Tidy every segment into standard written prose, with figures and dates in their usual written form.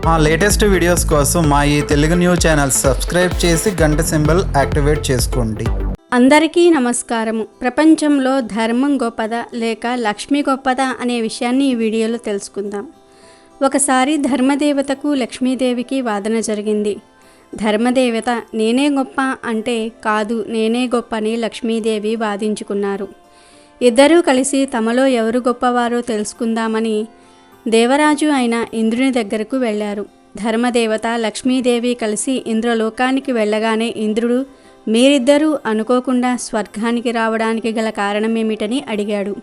మా latest videos కోసం మా ఈ తెలుగు న్యూస్ ఛానల్ సబ్స్క్రైబ్ చేసి గంట సింబల్ యాక్టివేట్ చేసుకోండి. అందరికీ నమస్కారము. ప్రపంచంలో ధర్మం గొప్పదా లేక లక్ష్మి గొప్పదా అనే విషయాన్ని ఈ వీడియోలో తెలుసుకుందాం. ఒకసారి ధర్మదేవతకు లక్ష్మీదేవికి వాదన జరిగింది. ధర్మదేవత నేనే గొప్ప అంటే కాదు నేనే గొప్ప అని లక్ష్మీదేవి వాదించుకున్నారు. ఇద్దరూ కలిసి తమలో ఎవరు గొప్పవారో తెలుసుకుందామని దేవరాజు అయిన ఇంద్రుని దగ్గరకు వెళ్ళారు. ధర్మదేవత లక్ష్మీదేవి కలిసి ఇంద్రలోకానికి వెళ్ళగానే ఇంద్రుడు మీరిద్దరూ అనుకోకుండా స్వర్గానికి రావడానికి గల కారణమేమిటని అడిగాడు.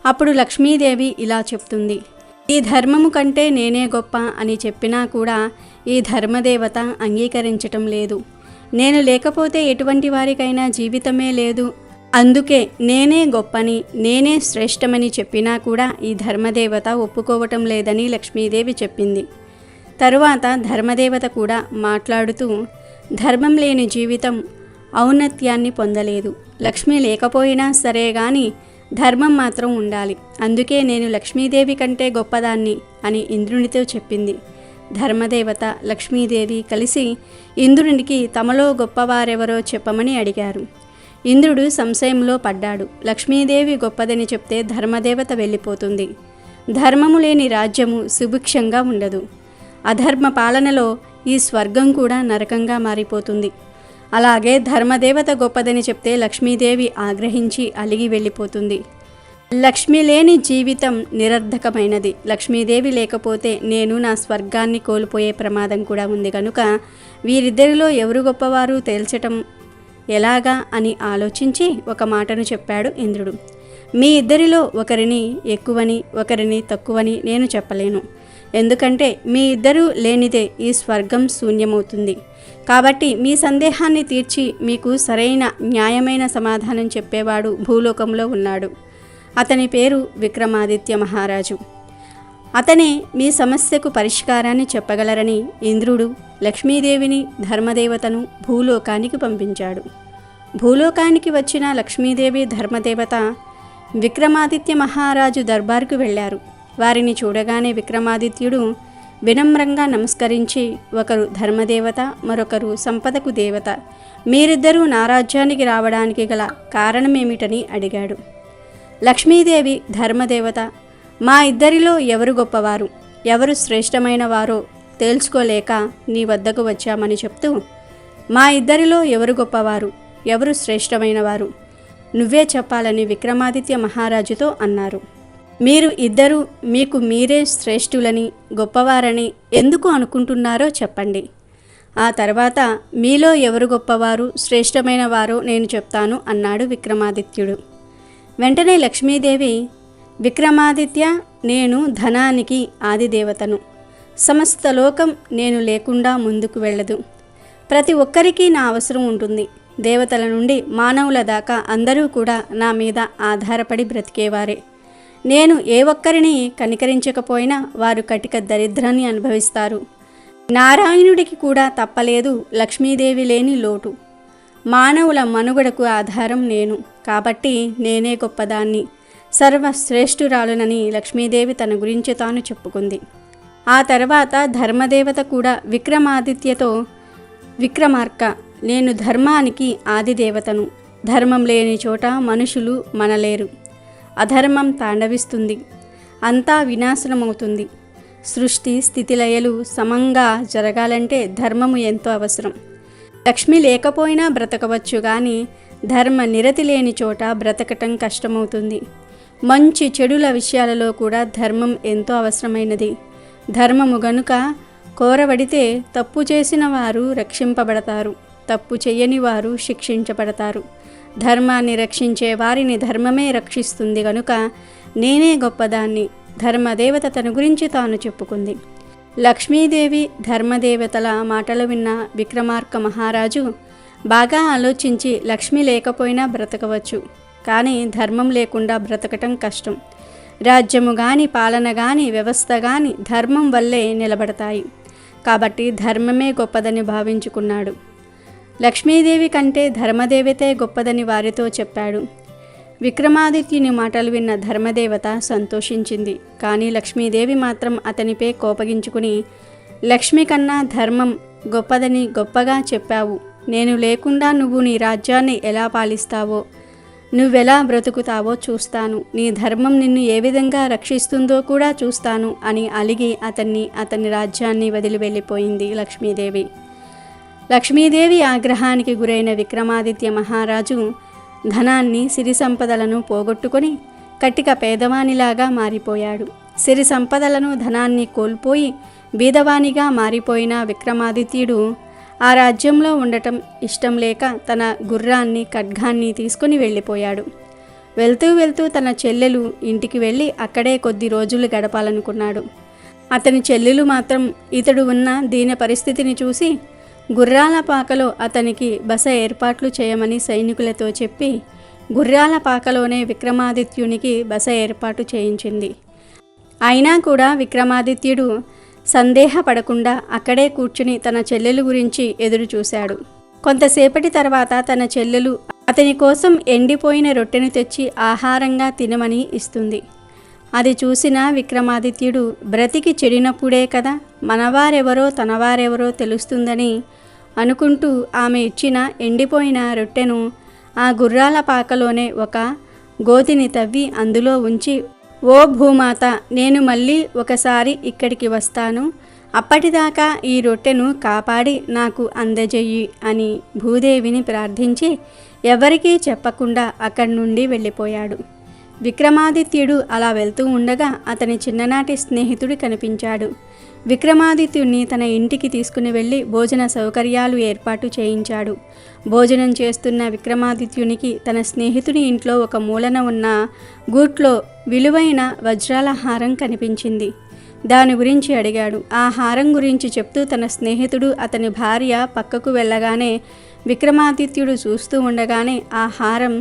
అప్పుడు లక్ష్మీదేవి ఇలా చెప్తుంది, ఈ ధర్మము కంటే నేనే గొప్ప అని చెప్పినా కూడా ఈ ధర్మదేవత అంగీకరించటం లేదు. నేను లేకపోతే ఎటువంటి వారికైనా జీవితమే లేదు. అందుకే నేనే గొప్పని నేనే శ్రేష్టమని చెప్పినా కూడా ఈ ధర్మదేవత ఒప్పుకోవటం లేదని లక్ష్మీదేవి చెప్పింది. తరువాత ధర్మదేవత కూడా మాట్లాడుతూ ధర్మం లేని జీవితం ఔన్నత్యాన్ని పొందలేదు. లక్ష్మి లేకపోయినా సరే గాని ధర్మం మాత్రం ఉండాలి. అందుకే నేను లక్ష్మీదేవి కంటే గొప్పదాన్ని అని ఇంద్రునితో చెప్పింది. ధర్మదేవత లక్ష్మీదేవి కలిసి ఇంద్రునికి తమలో గొప్పవారెవరో చెప్పమని అడిగారు. ఇంద్రుడు సంశయంలో పడ్డాడు. లక్ష్మీదేవి గొప్పదని చెప్తే ధర్మదేవత వెళ్ళిపోతుంది. ధర్మము లేని రాజ్యము సుభిక్షంగా ఉండదు. అధర్మ పాలనలో ఈ స్వర్గం కూడా నరకంగా మారిపోతుంది. అలాగే ధర్మదేవత గొప్పదని చెప్తే లక్ష్మీదేవి ఆగ్రహించి అలిగి వెళ్ళిపోతుంది. లక్ష్మి లేని జీవితం నిరర్ధకమైనది. లక్ష్మీదేవి లేకపోతే నేను నా స్వర్గాన్ని కోల్పోయే ప్రమాదం కూడా ఉంది. కనుక వీరిద్దరిలో ఎవరు గొప్పవారు తేల్చటం ఎలాగా అని ఆలోచించి ఒక మాటను చెప్పాడు ఇంద్రుడు. మీ ఇద్దరిలో ఒకరిని ఎక్కువని ఒకరిని తక్కువని నేను చెప్పలేను. ఎందుకంటే మీ ఇద్దరూ లేనిదే ఈ స్వర్గం శూన్యమవుతుంది. కాబట్టి మీ సందేహాన్ని తీర్చి మీకు సరైన న్యాయమైన సమాధానం చెప్పేవాడు భూలోకంలో ఉన్నాడు. అతని పేరు విక్రమాదిత్య మహారాజు. అతనే మీ సమస్యకు పరిష్కారాన్ని చెప్పగలరని ఇంద్రుడు లక్ష్మీదేవిని ధర్మదేవతను భూలోకానికి పంపించాడు. భూలోకానికి వచ్చిన లక్ష్మీదేవి ధర్మదేవత విక్రమాదిత్య మహారాజు దర్బారుకు వెళ్ళారు. వారిని చూడగానే విక్రమాదిత్యుడు వినమ్రంగా నమస్కరించి, ఒకరు ధర్మదేవత మరొకరు సంపదకు దేవత, మీరిద్దరూ నా రాజ్యానికి రావడానికి గల కారణమేమిటని అడిగాడు. లక్ష్మీదేవి ధర్మదేవత మా ఇద్దరిలో ఎవరు గొప్పవారు ఎవరు శ్రేష్టమైన వారో తేల్చుకోలేక నీ వద్దకు వచ్చామని చెప్తూ, మా ఇద్దరిలో ఎవరు గొప్పవారు ఎవరు శ్రేష్టమైన వారు నువ్వే చెప్పాలని విక్రమాదిత్య మహారాజుతో అన్నారు. మీరు ఇద్దరూ మీకు మీరే శ్రేష్ఠులని గొప్పవారని ఎందుకు అనుకుంటున్నారో చెప్పండి. ఆ తర్వాత మీలో ఎవరు గొప్పవారు శ్రేష్టమైన వారో నేను చెప్తాను అన్నాడు విక్రమాదిత్యుడు. వెంటనే లక్ష్మీదేవి, విక్రమాదిత్య, నేను ధనానికి ఆదిదేవతను. సమస్త లోకం నేను లేకుండా ముందుకు వెళ్ళదు. ప్రతి ఒక్కరికి నా అవసరం ఉంటుంది. దేవతల నుండి మానవుల దాకా అందరూ కూడా నా మీద ఆధారపడి బ్రతికేవారే. నేను ఏ ఒక్కరిని కనికరించకపోయినా వారు కటిక దరిద్రాన్ని అనుభవిస్తారు. నారాయణుడికి కూడా తప్పలేదు లక్ష్మీదేవి లేని లోటు. మానవుల మనుగడకు ఆధారం నేను. కాబట్టి నేనే గొప్పదాన్ని సర్వశ్రేష్ఠురాలునని లక్ష్మీదేవి తన గురించి తాను చెప్పుకుంది. ఆ తర్వాత ధర్మదేవత కూడా విక్రమాదిత్యతో, విక్రమార్క, నేను ధర్మానికి ఆదిదేవతను. ధర్మం లేని చోట మనుషులు మనలేరు. అధర్మం తాండవిస్తుంది. అంతా వినాశనమవుతుంది. సృష్టి స్థితిలయలు సమంగా జరగాలంటే ధర్మము ఎంతో అవసరం. లక్ష్మి లేకపోయినా బ్రతకవచ్చు, కానీ ధర్మ నిరతి లేని చోట బ్రతకటం కష్టమవుతుంది. మంచి చెడుల విషయాలలో కూడా ధర్మం ఎంతో అవసరమైనది. ధర్మము గనుక కోరబడితే తప్పు చేసిన వారు రక్షింపబడతారు, తప్పు చెయ్యని వారు శిక్షించబడతారు. ధర్మాన్ని రక్షించే వారిని ధర్మమే రక్షిస్తుంది. గనుక నేనే గొప్పదాన్ని. ధర్మదేవత తన గురించి తాను చెప్పుకుంది. లక్ష్మీదేవి ధర్మదేవతల మాటలు విన్న విక్రమార్క మహారాజు బాగా ఆలోచించి, లక్ష్మి లేకపోయినా బ్రతకవచ్చు, కానీ ధర్మం లేకుండా బ్రతకటం కష్టం. రాజ్యము గాని పాలన గాని వ్యవస్థ గాని ధర్మం వల్లే నిలబడతాయి. కాబట్టి ధర్మమే గొప్పదని భావించుకున్నాడు. లక్ష్మీదేవి కంటే ధర్మదేవతే గొప్పదని వారితో చెప్పాడు. విక్రమాదిత్యుని మాటలు విన్న ధర్మదేవత సంతోషించింది. కానీ లక్ష్మీదేవి మాత్రం అతనిపై కోపగించుకుని, లక్ష్మి కన్నా ధర్మం గొప్పదని గొప్పగా చెప్పావు. నేను లేకుండా నువ్వు నీ రాజ్యాన్ని ఎలా పాలిస్తావో, నువ్వెలా బ్రతుకుతావో చూస్తాను. నీ ధర్మం నిన్ను ఏ విధంగా రక్షిస్తుందో కూడా చూస్తాను అని అలిగి అతని రాజ్యాన్ని వదిలి వెళ్ళిపోయింది లక్ష్మీదేవి. లక్ష్మీదేవి ఆగ్రహానికి గురైన విక్రమాదిత్య మహారాజు ధనాన్ని, సిరి సంపదలను పోగొట్టుకొని కట్టిక పేదవానిలాగా మారిపోయాడు. సిరి సంపదలను, ధనాన్ని కోల్పోయి బీదవానిగా మారిపోయిన విక్రమాదిత్యుడు ఆ రాజ్యంలో ఉండటం ఇష్టం లేక తన గుర్రాన్ని, ఖడ్గాన్ని తీసుకుని వెళ్ళిపోయాడు. వెళ్తూ తన చెల్లెలు ఇంటికి వెళ్ళి అక్కడే కొద్ది రోజులు గడపాలనుకున్నాడు. అతని చెల్లెలు మాత్రం ఇతడు ఉన్న దీన పరిస్థితిని చూసి గుర్రాల పాకలో అతనికి బస ఏర్పాట్లు చేయమని సైనికులతో చెప్పి గుర్రాల పాకలోనే విక్రమాదిత్యునికి బస ఏర్పాటు చేయించింది. అయినా కూడా విక్రమాదిత్యుడు సందేహపడకుండా అక్కడే కూర్చుని తన చెల్లెలు గురించి ఎదురు చూశాడు. కొంతసేపటి తర్వాత తన చెల్లెలు అతని కోసం ఎండిపోయిన రొట్టెను తెచ్చి ఆహారంగా తినమని ఇస్తుంది. అది చూసిన విక్రమాదిత్యుడు బ్రతికి చెడినప్పుడే కదా మనవారెవరో తనవారెవరో తెలుస్తుందని అనుకుంటూ ఆమె ఇచ్చిన ఎండిపోయిన రొట్టెను ఆ గుర్రాల పాకలోనే ఒక గోతిని తవ్వి అందులో ఉంచి, ఓ భూమాత, నేను మళ్ళీ ఒకసారి ఇక్కడికి వస్తాను. అప్పటిదాకా ఈ రొట్టెను కాపాడి నాకు అందజేయి అని భూదేవిని ప్రార్థించి ఎవరికీ చెప్పకుండా అక్కడి నుండి వెళ్ళిపోయాడు. విక్రమాదిత్యుడు అలా వెళ్తూ ఉండగా అతని చిన్ననాటి స్నేహితుడు కనిపించాడు. విక్రమాదిత్యుడిని తన ఇంటికి తీసుకుని వెళ్ళి భోజన సౌకర్యాలు ఏర్పాటు చేయించాడు. భోజనం చేస్తున్న విక్రమాదిత్యునికి తన స్నేహితుడి ఇంట్లో ఒక మూలన ఉన్న గూట్లో విలువైన వజ్రాల హారం కనిపించింది. దాని గురించి అడిగాడు. ఆ హారం గురించి చెప్తూ తన స్నేహితుడు అతని భార్య పక్కకు వెళ్ళగానే విక్రమాదిత్యుడు చూస్తూ ఉండగానే ఆ హారం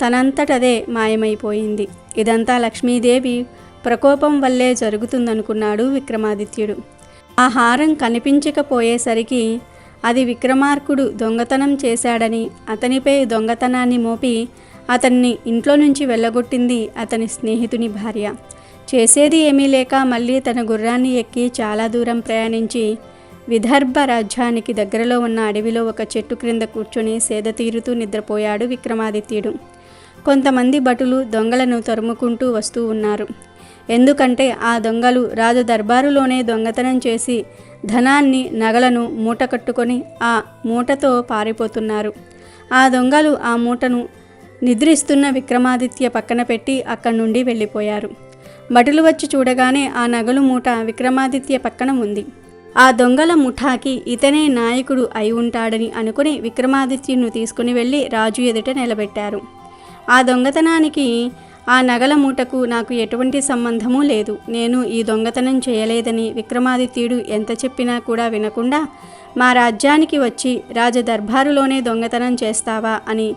తనంతటదే మాయమైపోయింది. ఇదంతా లక్ష్మీదేవి ప్రకోపం వల్లే జరుగుతుందనుకున్నాడు విక్రమాదిత్యుడు. ఆ హారం కనిపించకపోయేసరికి అది విక్రమార్కుడు దొంగతనం చేశాడని, అతనిపై దొంగతనాన్ని మోపి అతన్ని ఇంట్లో నుంచి వెళ్ళగొట్టింది అతని స్నేహితుని భార్య. చేసేది ఏమీ లేక మళ్ళీ తన గుర్రాన్ని ఎక్కి చాలా దూరం ప్రయాణించి విదర్భ రాజ్యానికి దగ్గరలో ఉన్న అడవిలో ఒక చెట్టు క్రింద కూర్చొని సేద తీరుతూ నిద్రపోయాడు విక్రమాదిత్యుడు. కొంతమంది భటులు దొంగలను తరుముకుంటూ వస్తూ ఉన్నారు. ఎందుకంటే ఆ దొంగలు రాజు దర్బారులోనే దొంగతనం చేసి ధనాన్ని, నగలను మూట కట్టుకొని ఆ మూటతో పారిపోతున్నారు. ఆ దొంగలు ఆ మూటను నిద్రిస్తున్న విక్రమాదిత్య పక్కన పెట్టి అక్కడి నుండి వెళ్ళిపోయారు. భటులు వచ్చి చూడగానే ఆ నగలు మూట విక్రమాదిత్య పక్కన ఉంది. ఆ దొంగల ముఠాకి ఇతనే నాయకుడు అయి ఉంటాడని అనుకుని విక్రమాదిత్యును తీసుకుని వెళ్ళి రాజు ఎదుట నిలబెట్టారు. ఆ దొంగతనానికి, ఆ నగల మూటకు నాకు ఎటువంటి సంబంధమూ లేదు. నేను ఈ దొంగతనం చేయలేదని విక్రమాదిత్యుడు ఎంత చెప్పినా కూడా వినకుండా మా రాజ్యానికి వచ్చి రాజదర్బారులోనే దొంగతనం చేస్తావా అని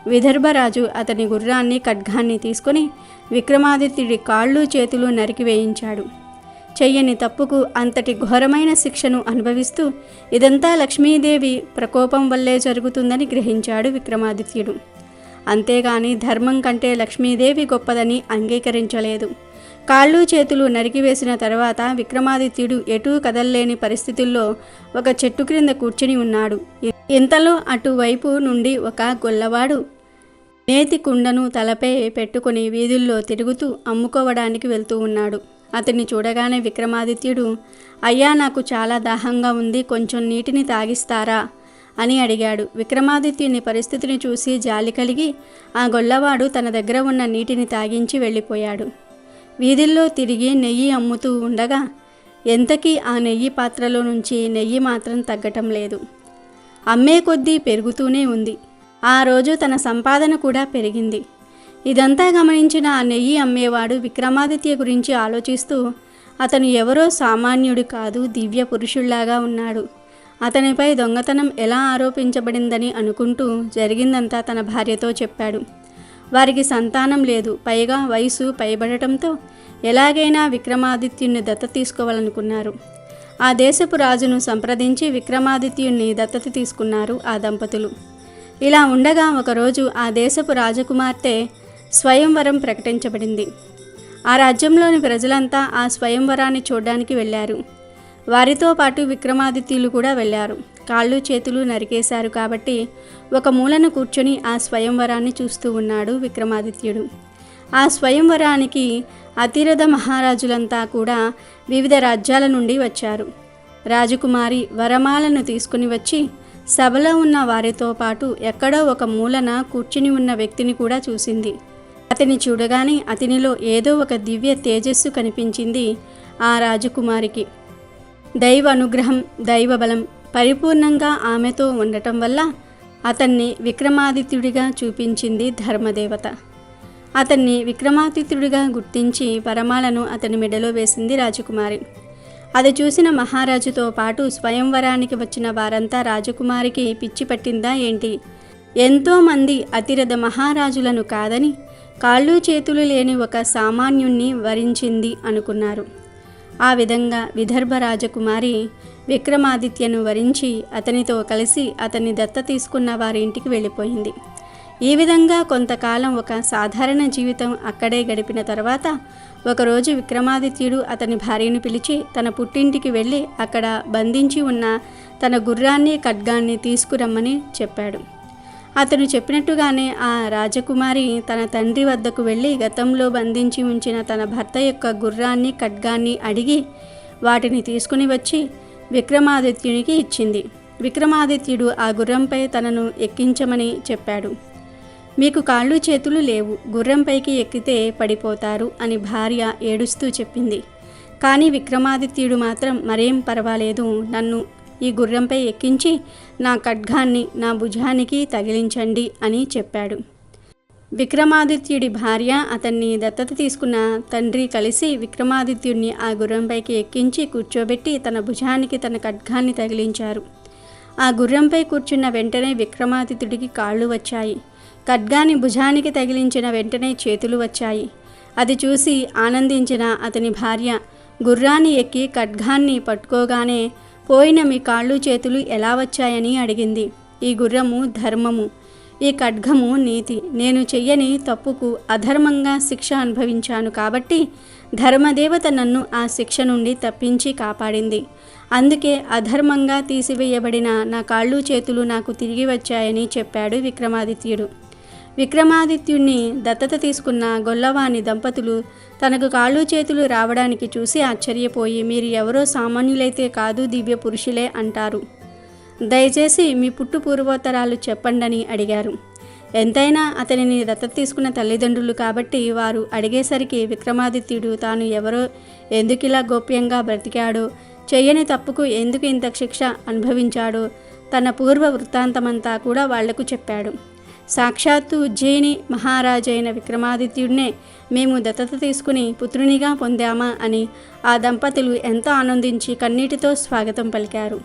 విదర్భరాజు అతని గుర్రాన్ని, ఖడ్గాన్ని తీసుకుని విక్రమాదిత్యుడి కాళ్ళు చేతులు నరికివేయించాడు. చెయ్యని తప్పుకు అంతటి ఘోరమైన శిక్షను అనుభవిస్తూ ఇదంతా లక్ష్మీదేవి ప్రకోపం వల్లే జరుగుతుందని గ్రహించాడు విక్రమాదిత్యుడు. అంతేగాని ధర్మం కంటే లక్ష్మీదేవి గొప్పదని అంగీకరించలేదు. కాళ్ళు చేతులు నరికివేసిన తర్వాత విక్రమాదిత్యుడు ఎటూ కదల్లేని పరిస్థితుల్లో ఒక చెట్టు క్రింద కూర్చుని ఉన్నాడు. ఇంతలో అటువైపు నుండి ఒక గొల్లవాడు నేతి కుండను తలపై పెట్టుకుని వీధుల్లో తిరుగుతూ అమ్ముకోవడానికి వెళ్తూ ఉన్నాడు. అతన్ని చూడగానే విక్రమాదిత్యుడు, అయ్యా, నాకు చాలా దాహంగా ఉంది, కొంచెం నీటిని తాగిస్తారా అని అడిగాడు. విక్రమాదిత్యుని పరిస్థితిని చూసి జాలి కలిగి ఆ గొల్లవాడు తన దగ్గర ఉన్న నీటిని తాగించి వెళ్ళిపోయాడు. వీధుల్లో తిరిగి నెయ్యి అమ్ముతూ ఉండగా ఎంతకీ ఆ నెయ్యి పాత్రలో నుంచి నెయ్యి మాత్రం తగ్గటం లేదు. అమ్మే కొద్దీ పెరుగుతూనే ఉంది. ఆ రోజు తన సంపాదన కూడా పెరిగింది. ఇదంతా గమనించిన ఆ నెయ్యి అమ్మేవాడు విక్రమాదిత్య గురించి ఆలోచిస్తూ అతను ఎవరో సామాన్యుడు కాదు, దివ్య పురుషుల్లాగా ఉన్నాడు. అతనిపై దొంగతనం ఎలా ఆరోపించబడిందని అనుకుంటూ జరిగిందంతా తన భార్యతో చెప్పాడు. వారికి సంతానం లేదు, పైగా వయసు పైబడటంతో ఎలాగైనా విక్రమాదిత్యుని దత్తత తీసుకోవాలనుకున్నారు. ఆ దేశపు రాజును సంప్రదించి విక్రమాదిత్యుని దత్తత తీసుకున్నారు ఆ దంపతులు. ఇలా ఉండగా ఒకరోజు ఆ దేశపు రాజకుమార్తె స్వయంవరం ప్రకటించబడింది. ఆ రాజ్యంలోని ప్రజలంతా ఆ స్వయంవరాన్ని చూడడానికి వెళ్ళారు. వారితో పాటు విక్రమాదిత్యులు కూడా వెళ్ళారు. కాళ్ళు చేతులు నరికేశారు కాబట్టి ఒక మూలను కూర్చొని ఆ స్వయంవరాన్ని చూస్తూ ఉన్నాడు విక్రమాదిత్యుడు. ఆ స్వయంవరానికి అతిరథ మహారాజులంతా కూడా వివిధ రాజ్యాల నుండి వచ్చారు. రాజకుమారి వరమాలను తీసుకుని వచ్చి సభలో ఉన్న వారితో పాటు ఎక్కడో ఒక మూలన కూర్చుని ఉన్న వ్యక్తిని కూడా చూసింది. అతని చూడగానే అతనిలో ఏదో ఒక దివ్య తేజస్సు కనిపించింది. ఆ రాజకుమారికి దైవ అనుగ్రహం, దైవబలం పరిపూర్ణంగా ఆమెతో ఉండటం వల్ల అతన్ని విక్రమాదిత్యుడిగా చూపించింది ధర్మదేవత. అతన్ని విక్రమాదిత్యుడిగా గుర్తించి వరమాలను అతని మెడలో వేసింది రాజకుమారి. అది చూసిన మహారాజుతో పాటు స్వయంవరానికి వచ్చిన వారంతా రాజకుమారికి పిచ్చి పట్టిందా ఏంటి, ఎంతోమంది అతిరథ మహారాజులను కాదని కాళ్ళు చేతులు లేని ఒక సామాన్యుణ్ణి వరించింది అనుకున్నారు. ఆ విధంగా విదర్భ రాజకుమారి విక్రమాదిత్యను వరించి అతనితో కలిసి అతన్ని దత్త తీసుకున్న వారి ఇంటికి వెళ్ళిపోయింది. ఈ విధంగా కొంతకాలం ఒక సాధారణ జీవితం అక్కడే గడిపిన తర్వాత ఒకరోజు విక్రమాదిత్యుడు అతని భార్యను పిలిచి తన పుట్టింటికి వెళ్ళి అక్కడ బంధించి ఉన్న తన గుర్రాన్ని ఖడ్గాన్ని తీసుకురమ్మని చెప్పాడు. అతను చెప్పినట్టుగానే ఆ రాజకుమారి తన తండ్రి వద్దకు వెళ్ళి గతంలో బంధించి ఉంచిన తన భర్త యొక్క గుర్రాన్ని ఖడ్గాన్ని అడిగి వాటిని తీసుకుని వచ్చి విక్రమాదిత్యునికి ఇచ్చింది. విక్రమాదిత్యుడు ఆ గుర్రంపై తనను ఎక్కించమని చెప్పాడు. మీకు కాళ్ళు చేతులు లేవు, గుర్రంపైకి ఎక్కితే పడిపోతారు అని భార్య ఏడుస్తూ చెప్పింది. కానీ విక్రమాదిత్యుడు మాత్రం మరేం పర్వాలేదు, నన్ను ఈ గుర్రంపై ఎక్కించి నా ఖడ్గాన్ని నా భుజానికి తగిలించండి అని చెప్పాడు. విక్రమాదిత్యుడి భార్య, అతన్ని దత్తత తీసుకున్న తండ్రి కలిసి విక్రమాదిత్యుడిని ఆ గుర్రంపైకి ఎక్కించి కూర్చోబెట్టి తన భుజానికి తన ఖడ్గాన్ని తగిలించారు. ఆ గుర్రంపై కూర్చున్న వెంటనే విక్రమాదిత్యుడికి కాళ్ళు వచ్చాయి. ఖడ్గాన్ని భుజానికి తగిలించిన వెంటనే చేతులు వచ్చాయి. అది చూసి ఆనందించిన అతని భార్య గుర్రాన్ని ఎక్కి ఖడ్గాన్ని పట్టుకోగానే పోయిన మీ కాళ్ళు చేతులు ఎలా వచ్చాయని అడిగింది. ఈ గుర్రము ధర్మము, ఈ ఖడ్గము నీతి. నేను చెయ్యని తప్పుకు అధర్మంగా శిక్ష అనుభవించాను కాబట్టి ధర్మదేవత నన్ను ఆ శిక్ష నుండి తప్పించి కాపాడింది. అందుకే అధర్మంగా తీసివేయబడిన నా కాళ్ళు చేతులు నాకు తిరిగి వచ్చాయని చెప్పాడు విక్రమాదిత్యుడు. విక్రమాదిత్యుడిని దత్తత తీసుకున్న గొల్లవాని దంపతులు తనకు కాళ్ళు చేతులు రావడానికి చూసి ఆశ్చర్యపోయి, మీరు ఎవరో సామాన్యులైతే కాదు, దివ్య పురుషులే అంటారు. దయచేసి మీ పుట్టు పూర్వోత్తరాలు చెప్పండని అడిగారు. ఎంతైనా అతనిని దత్తత తీసుకున్న తల్లిదండ్రులు కాబట్టి వారు అడిగేసరికి విక్రమాదిత్యుడు తాను ఎవరో, ఎందుకిలా గోప్యంగా బ్రతికాడో, చెయ్యని తప్పుకు ఎందుకు ఇంత శిక్ష అనుభవించాడో తన పూర్వ వృత్తాంతమంతా కూడా వాళ్లకు చెప్పాడు. సాక్షాత్తు ఉజ్జయిని మహారాజైన విక్రమాదిత్యుడినే మేము దత్తత తీసుకుని పుత్రునిగా పొందామా అని ఆ దంపతులు ఎంతో ఆనందించి కన్నీటితో స్వాగతం పలికారు.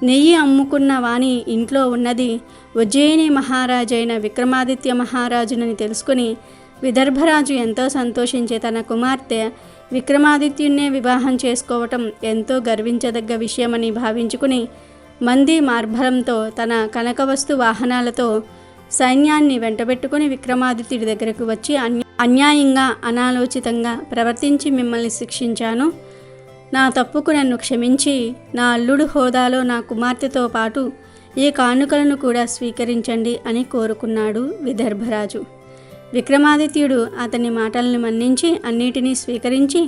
నెయ్యి అమ్ముకున్న వాని ఇంట్లో ఉన్నది ఉజ్జయిని మహారాజైన విక్రమాదిత్య మహారాజునని తెలుసుకుని విదర్భరాజు ఎంతో సంతోషించి తన కుమార్తె విక్రమాదిత్యున్నే వివాహం చేసుకోవటం ఎంతో గర్వించదగ్గ విషయమని భావించుకుని మంది మార్బలంతో తన కనకవస్తు వాహనాలతో సైన్యాన్ని వెంటబెట్టుకుని విక్రమాదిత్యుడి దగ్గరకు వచ్చి అన్యాయంగా అనాలోచితంగా ప్రవర్తించి మిమ్మల్ని శిక్షించాను. నా తప్పుకు నన్ను క్షమించి నా అల్లుడు హోదాలో నా కుమార్తెతో పాటు ఈ కానుకలను కూడా స్వీకరించండి అని కోరుకున్నాడు విదర్భరాజు. విక్రమాదిత్యుడు అతని మాటలను మన్నించి అన్నిటినీ స్వీకరించి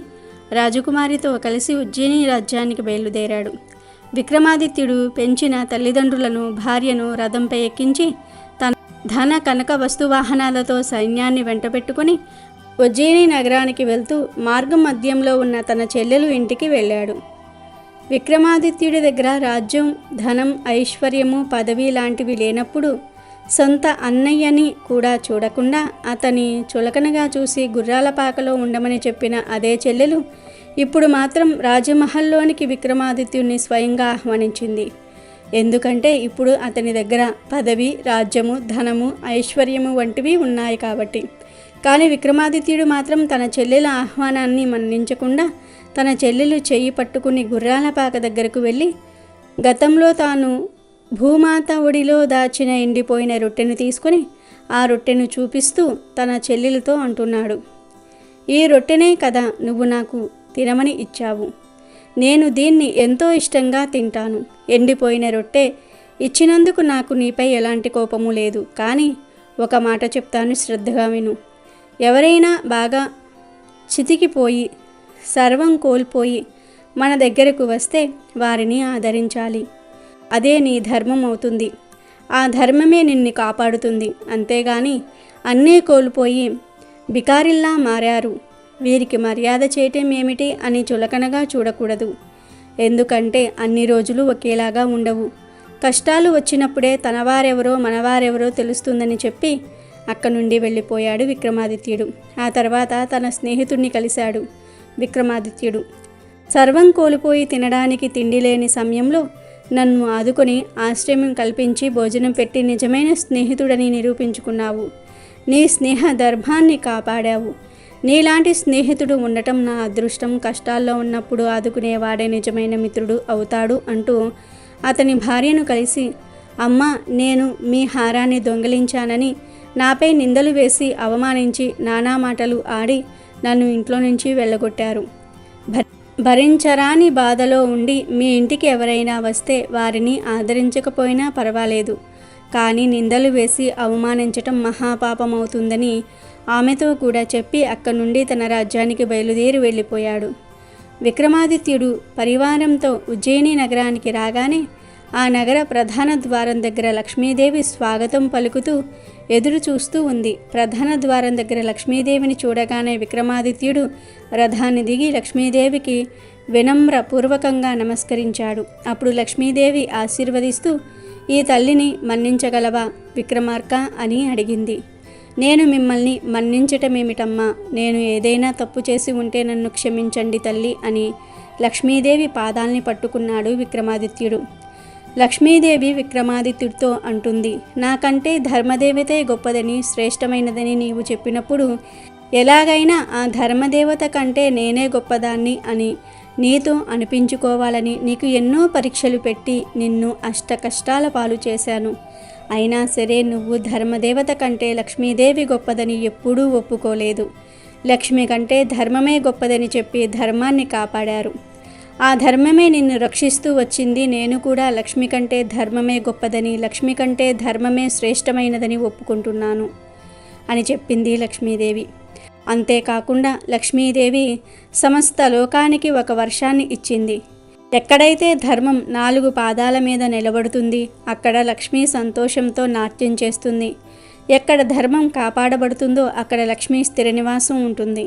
రాజకుమారితో కలిసి ఉజ్జయిని రాజ్యానికి బయలుదేరాడు. విక్రమాదిత్యుడు పెంచిన తల్లిదండ్రులను, భార్యను రథంపై ఎక్కించి తన ధన కనక వస్తువాహనాలతో సైన్యాన్ని వెంటబెట్టుకుని ఉజ్జయిని నగరానికి వెళ్తూ మార్గం మధ్యంలో ఉన్న తన చెల్లెలు ఇంటికి వెళ్ళాడు. విక్రమాదిత్యుడి దగ్గర రాజ్యం, ధనం, ఐశ్వర్యము, పదవి లాంటివి లేనప్పుడు సొంత అన్నయ్యని కూడా చూడకుండా అతని చులకనగా చూసి గుర్రాల పాకలో ఉండమని చెప్పిన అదే చెల్లెలు ఇప్పుడు మాత్రం రాజమహల్లోనికి విక్రమాదిత్యుడిని స్వయంగా ఆహ్వానించింది. ఎందుకంటే ఇప్పుడు అతని దగ్గర పదవి, రాజ్యము, ధనము, ఐశ్వర్యము వంటివి ఉన్నాయి కాబట్టి. కానీ విక్రమాదిత్యుడు మాత్రం తన చెల్లెల ఆహ్వానాన్ని మన్నించకుండా తన చెల్లెలు చెయ్యి పట్టుకుని గుర్రాల పాక దగ్గరకు వెళ్ళి గతంలో తాను భూమాత ఒడిలో దాచిన ఎండిపోయిన రొట్టెను తీసుకుని ఆ రొట్టెను చూపిస్తూ తన చెల్లెలతో అంటున్నాడు, ఈ రొట్టెనే కదా నువ్వు నాకు తినమని ఇచ్చావు. నేను దీన్ని ఎంతో ఇష్టంగా తింటాను. ఎండిపోయిన రొట్టె ఇచ్చినందుకు నాకు నీపై ఎలాంటి కోపము లేదు. కానీ ఒక మాట చెప్తాను, శ్రద్ధగా విను. ఎవరైనా బాగా చితికిపోయి సర్వం కోల్పోయి మన దగ్గరకు వస్తే వారిని ఆదరించాలి. అదే నీ ధర్మం అవుతుంది. ఆ ధర్మమే నిన్ను కాపాడుతుంది. అంతేగాని అన్నీ కోల్పోయి బికారిల్లా మారారు, వీరికి మర్యాద చేయటం ఏమిటి అని చులకనగా చూడకూడదు. ఎందుకంటే అన్ని రోజులు ఒకేలాగా ఉండవు. కష్టాలు వచ్చినప్పుడే తనవారెవరో మనవారెవరో తెలుస్తుందని చెప్పి అక్కడి నుండి వెళ్ళిపోయాడు విక్రమాదిత్యుడు. ఆ తర్వాత తన స్నేహితుడిని కలిశాడు విక్రమాదిత్యుడు. సర్వం కోల్పోయి తినడానికి తిండి లేని సమయంలో నన్ను ఆదుకొని ఆశ్రయం కల్పించి భోజనం పెట్టి నిజమైన స్నేహితుడని నిరూపించుకున్నావు. నీ స్నేహ ధర్మాన్ని కాపాడావు. నీలాంటి స్నేహితుడు ఉండటం నా అదృష్టం. కష్టాల్లో ఉన్నప్పుడు ఆదుకునేవాడే నిజమైన మిత్రుడు అవుతాడు అంటూ అతని భార్యను కలిసి, అమ్మ, నేను మీ హారాన్ని దొంగిలించానని నాపై నిందలు వేసి అవమానించి నానా మాటలు ఆడి నన్ను ఇంట్లో నుంచి వెళ్ళగొట్టారు. భరించరాని బాధలో ఉండి మీ ఇంటికి ఎవరైనా వస్తే వారిని ఆదరించకపోయినా పర్వాలేదు, కానీ నిందలు వేసి అవమానించటం మహాపాపమవుతుందని ఆమెతో కూడా చెప్పి అక్కడి నుండి తన రాజ్యానికి బయలుదేరి వెళ్ళిపోయాడు. విక్రమాదిత్యుడు పరివారంతో ఉజ్జయిని నగరానికి రాగానే ఆ నగర ప్రధాన ద్వారం దగ్గర లక్ష్మీదేవి స్వాగతం పలుకుతూ ఎదురు చూస్తూ ఉంది. ప్రధాన ద్వారం దగ్గర లక్ష్మీదేవిని చూడగానే విక్రమాదిత్యుడు రథాన్ని దిగి లక్ష్మీదేవికి వినమ్రపూర్వకంగా నమస్కరించాడు. అప్పుడు లక్ష్మీదేవి ఆశీర్వదిస్తూ, ఈ తల్లిని మన్నించగలవా విక్రమార్క అని అడిగింది. నేను మిమ్మల్ని మన్నించటమేమిటమ్మా, నేను ఏదైనా తప్పు చేసి ఉంటే నన్ను క్షమించండి తల్లి అని లక్ష్మీదేవి పాదాల్ని పట్టుకున్నాడు విక్రమాదిత్యుడు. లక్ష్మీదేవి విక్రమాదిత్యుడితో అంటుంది, నాకంటే ధర్మదేవతే గొప్పదని శ్రేష్టమైనదని నీవు చెప్పినప్పుడు ఎలాగైనా ఆ ధర్మదేవత కంటే నేనే గొప్పదాన్ని అని నీతో అనిపించుకోవాలని నీకు ఎన్నో పరీక్షలు పెట్టి నిన్ను అష్ట కష్టాల పాలు చేశాను. అయినా సరే నువ్వు ధర్మదేవత కంటే లక్ష్మీదేవి గొప్పదని ఎప్పుడూ ఒప్పుకోలేదు. లక్ష్మి కంటే ధర్మమే గొప్పదని చెప్పి ధర్మాన్ని కాపాడారు. ఆ ధర్మమే నిన్ను రక్షిస్తూ వచ్చింది. నేను కూడా లక్ష్మి కంటే ధర్మమే గొప్పదని, లక్ష్మి కంటే ధర్మమే శ్రేష్టమైనదని ఒప్పుకుంటున్నాను అని చెప్పింది లక్ష్మీదేవి. అంతేకాకుండా లక్ష్మీదేవి సమస్త లోకానికి ఒక వర్షాన్ని ఇచ్చింది. ఎక్కడైతే ధర్మం 4 పాదాల మీద నిలబడుతుంది అక్కడ లక్ష్మి సంతోషంతో నాట్యం చేస్తుంది. ఎక్కడ ధర్మం కాపాడబడుతుందో అక్కడ లక్ష్మి స్థిర నివాసం ఉంటుంది.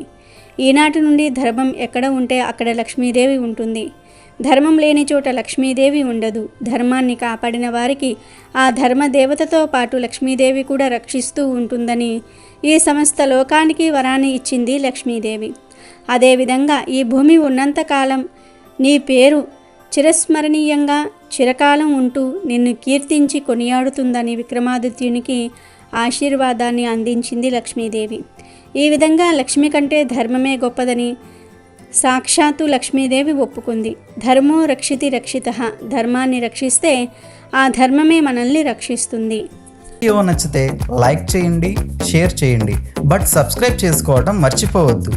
ఈనాటి నుండి ధర్మం ఎక్కడ ఉంటే అక్కడ లక్ష్మీదేవి ఉంటుంది. ధర్మం లేని చోట లక్ష్మీదేవి ఉండదు. ధర్మాన్ని కాపాడిన వారికి ఆ ధర్మదేవతతో పాటు లక్ష్మీదేవి కూడా రక్షిస్తూ ఉంటుందని ఈ సమస్త లోకానికి వరాన్ని ఇచ్చింది లక్ష్మీదేవి. అదేవిధంగా ఈ భూమి ఉన్నంతకాలం నీ పేరు చిరస్మరణీయంగా చిరకాలం ఉంటూ నిన్ను కీర్తించి కొనియాడుతుందని విక్రమాదిత్యునికి ఆశీర్వాదాన్ని అందించింది లక్ష్మీదేవి. ఈ విధంగా లక్ష్మి కంటే ధర్మమే గొప్పదని సాక్షాత్తు లక్ష్మీదేవి ఒప్పుకుంది. ధర్మో రక్షితి రక్షితః, ధర్మాన్ని రక్షిస్తే ఆ ధర్మమే మనల్ని రక్షిస్తుంది. వీడియో నచ్చితే లైక్ చేయండి, షేర్ చేయండి, బట్ సబ్స్క్రైబ్ చేసుకోవడం మర్చిపోవద్దు.